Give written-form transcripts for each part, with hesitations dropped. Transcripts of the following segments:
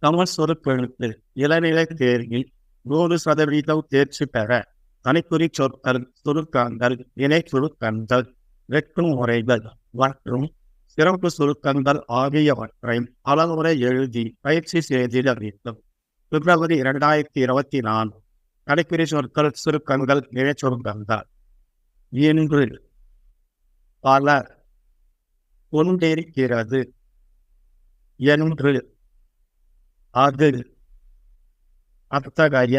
தமிழ் சொற்கெழுத்து இளநிலை தேர்வில் 100% தேர்ச்சி பெற தனிக்குறி சொற்கள், சுருக்கங்கள், இணை சுருக்கங்கள், வெட்டும் முறைகள் மற்றும் சிறப்பு சுருக்கங்கள் ஆகியவற்றை பலமுறை எழுதி பயிற்சி செய்திட வேண்டும். பிப்ரவரி 2024. தனிக்குறி சொற்கள், சுருக்கங்கள், இணை சுருக்கங்கள். இன்று பலர் கொண்டிருக்கிறது. என்று அது அத்தகைய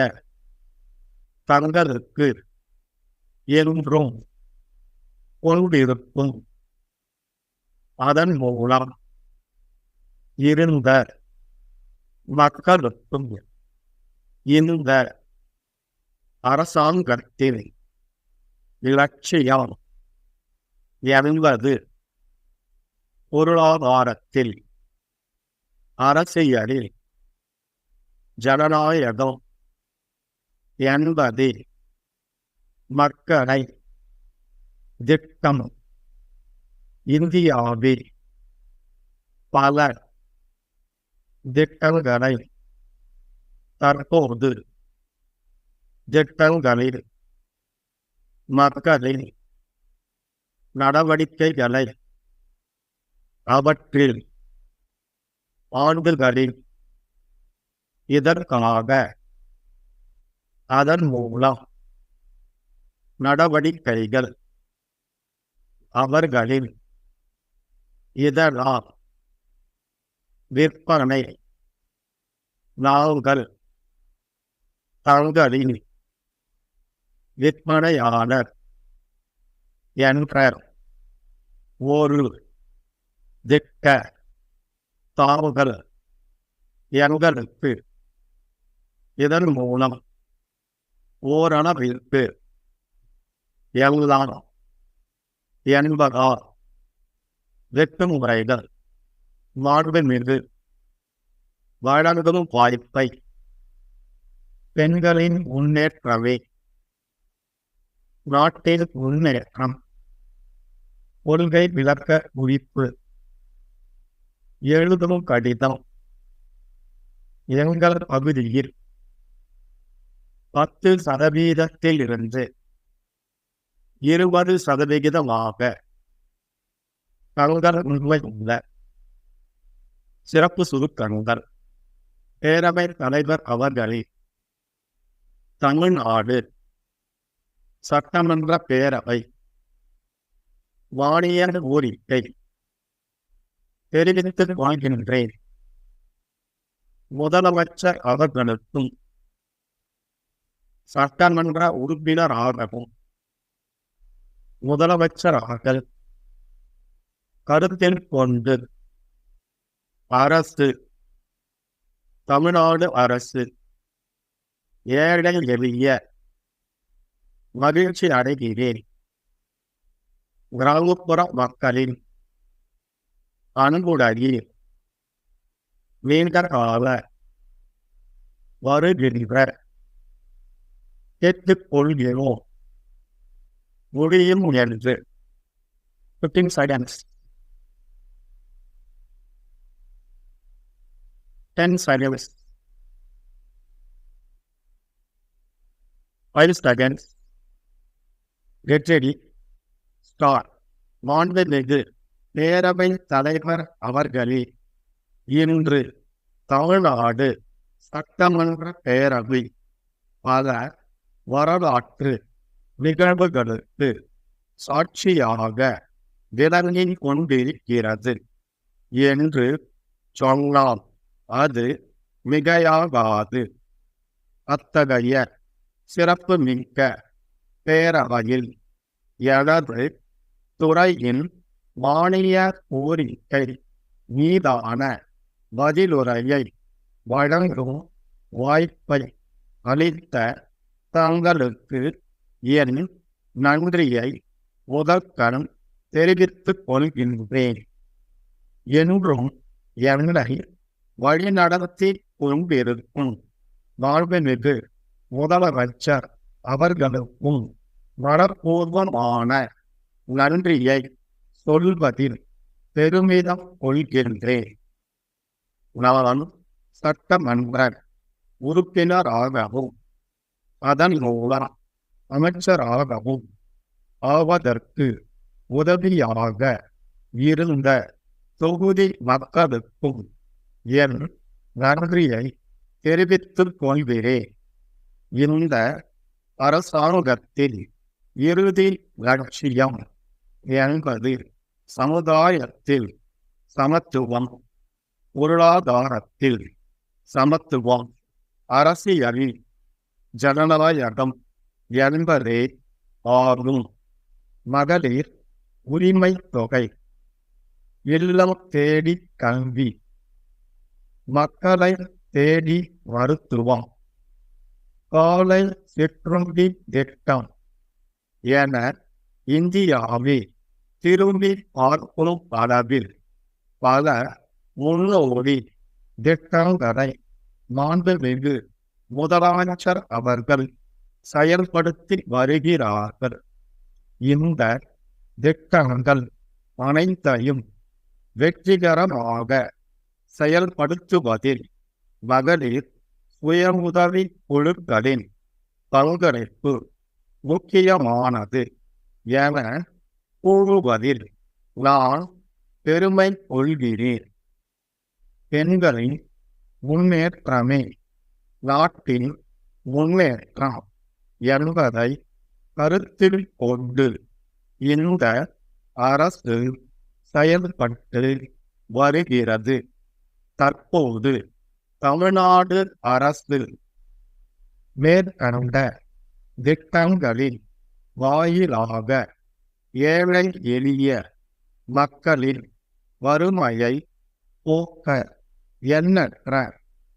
தங்களுக்கு என்றும் கொண்டிருக்கும். அதன் மூலம் இருந்த மக்களுக்கும் இந்த அரசாங்கத்தின் இலட்சியம் என்பது பொருளாதாரத்தில், அரசியலில், ஜனநாயகம் என்பது மக்களை திட்டம். இந்தியாவில் பல திட்டங்களை தற்போது திட்டங்களில் மக்களின் நடவடிக்கைகளை அவற்றில் ஆண்டுகளில் இதற்காக அதன் மூலம் நடவடிக்கைகள் அவர்களின் இதனால் விற்பனை நாங்கள் தங்களின் விற்பனையாளர் என்ற ஒரு திட்ட தாவுகள் எங்களுக்கு இதன் மூலம் ஓரளவிற்கு எல்லாம் என்பதால் வெட்டு முறைகள் மாண்புமிகு வழங்கும் வாய்ப்பை பெண்களின் முன்னேற்றமே நாட்டின் முன்னேற்றம். கொள்கை விளக்க குறிப்பு. எழுதும் கடிதம். எங்கள் பகுதியில் 10% 20% தங்கள் உள்ள சிறப்பு சுருக்கங்கள் பேரவை தலைவர் அவர்களின் தமிழ்நாடு சட்டமன்ற பேரவை மானிய கோரிக்கை தெரிவித்து வாழ்கின்றேன். முதலமைச்சர் அவர்களுக்கும் சட்டமன்ற உறுப்பினராகவும் முதலமைச்சராக கருத்தில் கொண்டு அரசு, தமிழ்நாடு அரசு ஏழை எளிய மகிழ்ச்சி அடைகிறேன். கிராமப்புற மக்களின் அன்புடைய நீண்ட கால வருகின்ற கேட்டுக்கொள்கிறோம். முடியும் என்று 15 seconds, 10 seconds, 5 seconds. Get ready. Start. மாண்புமிகு பேரவை தலைவர் அவர்களே, இன்று தமிழ்நாடு சட்டமன்ற பேரவை பல வரலாற்று நிகழ்வுகளுக்கு சாட்சியாக விளங்கிக் கொண்டிருக்கிறது என்று சொன்னால் அது மிகையாகாது. அத்தகைய சிறப்பு மிக்க பேரவையில் எனது துறையின் மானிய கோரிக்கை மீதான பதிலுரையை வழங்கும் வாய்ப்பை அளித்த தங்களுக்கு என் நன்றியை முதற்கண் தெரிவித்துக் கொள்கின்றேன். என்றும் என்னை வழிநடத்தி கொண்டிருக்கும் மாண்புமிகு முதலமைச்சர் அவர்களுக்கும் மனப்பூர்வமான நன்றியை சொல்வதில் பெருமிதம் கொள்கின்றேன். நான் சட்டமன்ற உறுப்பினராகவும் அதன் மூலம் அமைச்சராகவும் ஆவதற்கு உதவியாக இருந்த தொகுதி மக்களுக்கும் என் நன்றியை தெரிவித்துக் கொள்கிறேன். இந்த அரசாங்கத்தில் இறுதி லட்சியம் என்பது சமுதாயத்தில் சமத்துவம், பொருளாதாரத்தில் சமத்துவம், அரசியலில் ஜனநாயகம் என்பதே ஆகும். மகளிர் உரிமை தொகை, இல்லம் தேடி கல்வி, மக்களை தேடி மருத்துவம், காலை சிற்றுண்டி திட்டம் என இந்தியாவை திரும்பி பார்க்கும் அளவில் பல முன்னோடி திட்டங்களை மாண்புமிகு முதலமைச்சர் அவர்கள் செயல்படுத்தி வருகிறார்கள். இந்த திட்டங்கள் அனைத்தையும் வெற்றிகரமாக செயல்படுத்துவதில் மகளிர் சுய உதவி குழுக்களின் பங்களிப்பு முக்கியமானது என கூறுவதில் நான் பெருமை கொள்கிறேன். பெண்களின் முன்னேற்றமே நாட்டின் முன்னேற்றம் என்பதை கருத்தில் கொண்டு இந்த அரசு செயல்பட்டு வருகிறது. தற்போது தமிழ்நாடு அரசு மேற்கண்ட திட்டங்களின் வாயிலாக ஏழை எளிய மக்களின் வறுமையை போக்க எண்ணற்ற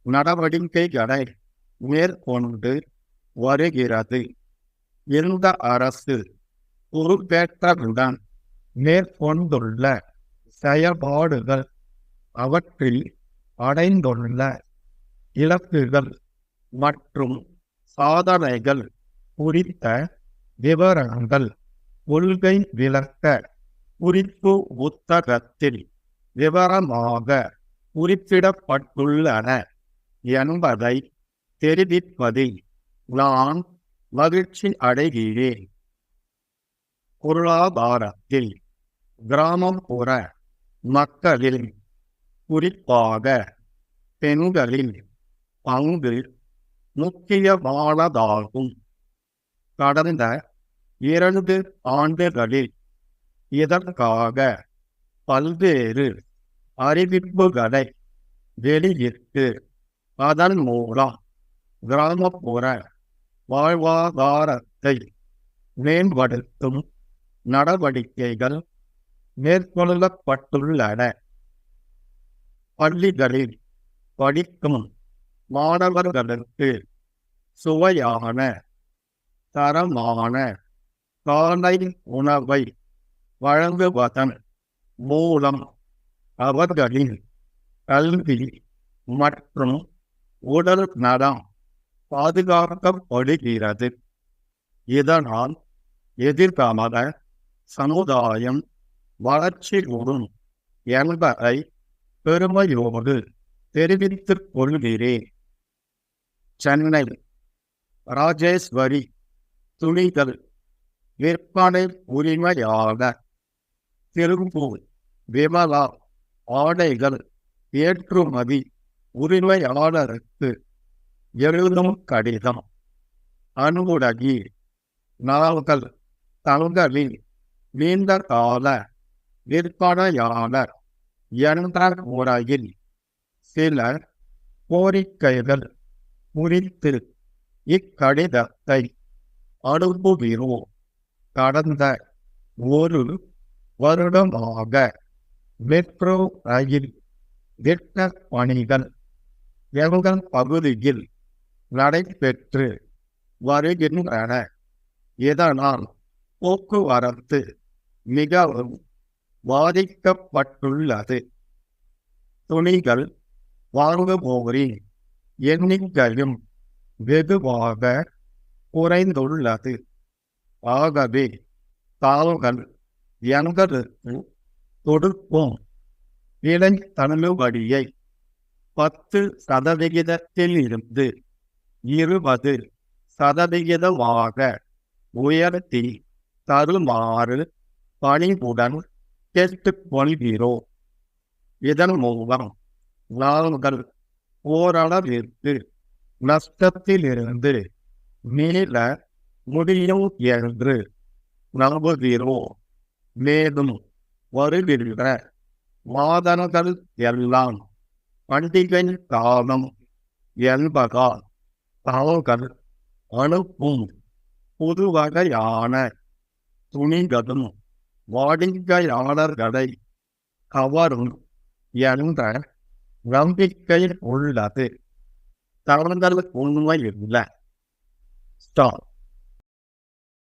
நடவடிக்கைகளை மேற்கொண்டு வருகிறது. இந்த அரசு பொறுப்பேற்றவுடன் மேற்கொண்டுள்ள செயல்பாடுகள், அவற்றில் அடைந்துள்ள இலக்குகள் மற்றும் சாதனைகள் குறித்த விவரங்கள் கொள்கை விளக்க குறிப்பு புத்தகத்தில் விவரமாக குறிப்பிடப்பட்டுள்ளன என்பதை தெரிவிப்பதில் நான் மகிழ்ச்சி அடைகிறேன். பொருளாதாரத்தில் கிராமப்புற மக்களின், குறிப்பாக பெண்களின் பங்கு முக்கியமானதாகும். கடந்த 2 ஆண்டுகளில் இதற்காக பல்வேறு அறிவிப்புகளை வெளியிட்டு அதன் மூலம் கிராமப்புற வாழ்வாதாரத்தை மேம்படுத்தும் நடவடிக்கைகள் மேற்கொள்ளப்பட்டுள்ளன. பள்ளிகளில் படிக்கும் மாணவர்களுக்கு சுவையான, தரமான காலை உணவை வழங்குவதன் மூலம் அவர்களின் கல்வி மற்றும் உடல் நலம் பாதுகாக்கப்படுகிறது. இதனால் எதிர்கால சமுதாயம் வளர்ச்சியுறும் என்பதை பெருமையோடு தெரிவித்துக் கொள்கிறேன். சென்னை ராஜேஸ்வரி துணிகள் விற்பனை உரிமையாளர், திருப்பூர் விமலா ஆடைகள் ஏற்றுமதி உரிமையாளருக்கு எழுதும் கடிதம். அன்புடகி, நாங்கள் தங்களின் நீண்ட கால விற்பனையாளர் என்ற முறையில் சில கோரிக்கைகள் குறித்து இக்கடிதத்தை அனுப்புகிறோம். கடந்த 1 வருடமாக மெட்ரோ ரயில் திட்ட பணிகள் எங்கள் பகுதியில் நடைபெற்று வருகின்றன. இதனால் போக்குவரத்து மிகவும் பாதிக்கப்பட்டுள்ளது. துணிகள் வாங்குவோரின் எண்ணிக்கையும் வெகுவாக குறைந்துள்ளது. ஆகவே தாங்கள் எங்களுக்கு கொடுக்கும் விலை தள்ளுபடியை 10% இருந்து 20% உயர்த்தி தருமாறு பணிவுடன் கேட்டுக்கொள்கிறோம். இதன் மூலம் நாங்கள் ஓரளவிற்கு நஷ்டத்திலிருந்து மீள முடியும் என்று நம்புகிறோம். மேலும் வருகின்ற மாதங்கள் எல்லாம் பண்டிகை காலம் என்பதால் தாங்கள் அனுப்பும் புது வகையான துணிகளும் வாடிக்கையாளர்களை கவரும் என்ற நம்பிக்கை உள்ளது. தங்கள் உண்மையில் ஸ்டார்